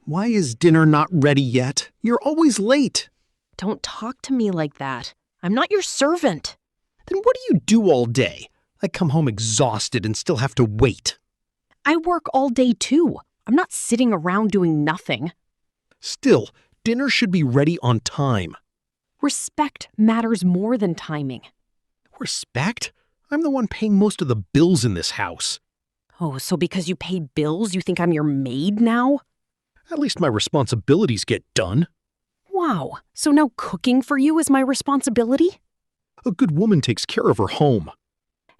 Why is dinner not ready yet? You're always late. Don't talk to me like that. I'm not your servant. Then what do you do all day? I come home exhausted and still have to wait. I work all day too. I'm not sitting around doing nothing. Still, dinner should be ready on time. Respect matters more than timing. Respect? I'm the one paying most of the bills in this house. Oh, so because you pay bills, you think I'm your maid now? At least my responsibilities get done. Wow, so now cooking for you is my responsibility? A good woman takes care of her home.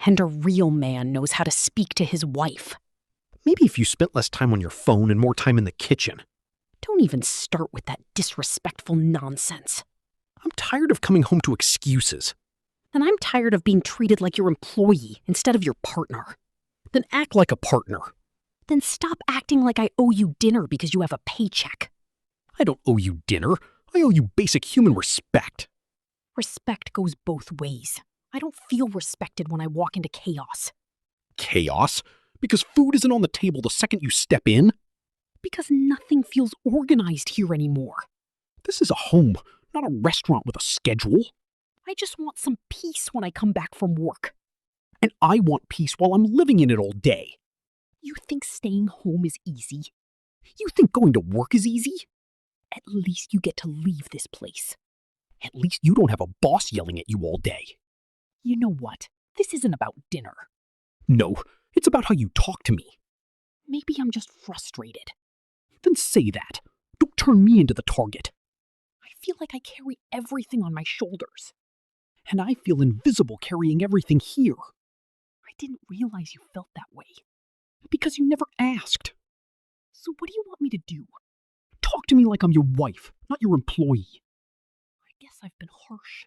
And a real man knows how to speak to his wife. Maybe if you spent less time on your phone and more time in the kitchen. Don't even start with that disrespectful nonsense. I'm tired of coming home to excuses. And I'm tired of being treated like your employee instead of your partner. Then act like a partner. Then stop acting like I owe you dinner because you have a paycheck. I don't owe you dinner. I owe you basic human respect. Respect goes both ways. I don't feel respected when I walk into chaos. Chaos? Because food isn't on the table the second you step in? Because nothing feels organized here anymore. This is a home, not a restaurant with a schedule. I just want some peace when I come back from work. And I want peace while I'm living in it all day. You think staying home is easy? You think going to work is easy? At least you get to leave this place. At least you don't have a boss yelling at you all day. You know what? This isn't about dinner. No, it's about how you talk to me. Maybe I'm just frustrated. Then say that. Don't turn me into the target. I feel like I carry everything on my shoulders. And I feel invisible carrying everything here. I didn't realize you felt that way. Because you never asked. So what do you want me to do? Talk to me like I'm your wife, not your employee. I guess I've been harsh.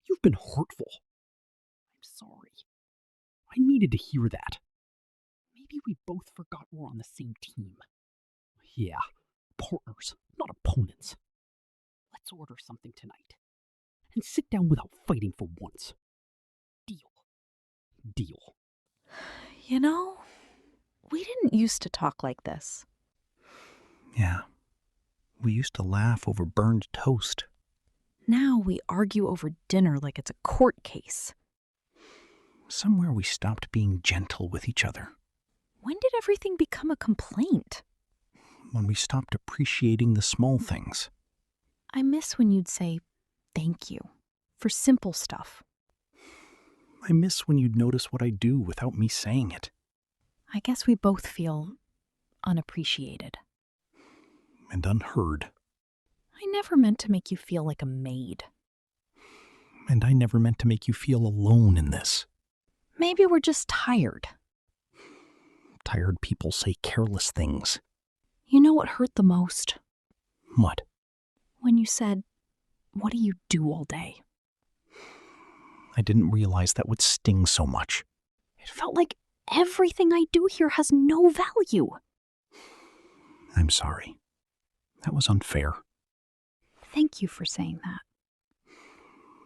You've been hurtful. I'm sorry. I needed to hear that. Maybe we both forgot we're on the same team. Yeah, partners, not opponents. Let's order something tonight. And sit down without fighting for once. Deal. Deal. You know, we didn't used to talk like this. Yeah. We used to laugh over burned toast. Now we argue over dinner like it's a court case. Somewhere we stopped being gentle with each other. When did everything become a complaint? When we stopped appreciating the small things. I miss when you'd say, thank you, for simple stuff. I miss when you'd notice what I do without me saying it. I guess we both feel unappreciated. And unheard. I never meant to make you feel like a maid. And I never meant to make you feel alone in this. Maybe we're just tired. Tired people say careless things. You know what hurt the most? What? When you said, what do you do all day? I didn't realize that would sting so much. It felt like everything I do here has no value. I'm sorry. That was unfair. Thank you for saying that.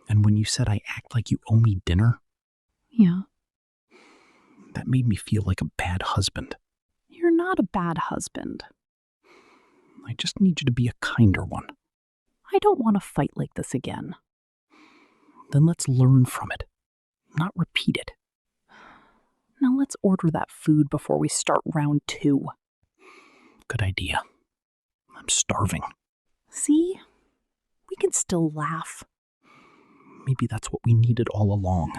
And when you said I act like you owe me dinner? Yeah. That made me feel like a bad husband. You're not a bad husband. I just need you to be a kinder one. I don't want to fight like this again. Then let's learn from it, not repeat it. Now let's order that food before we start round 2. Good idea. I'm starving. See? We can still laugh. Maybe that's what we needed all along.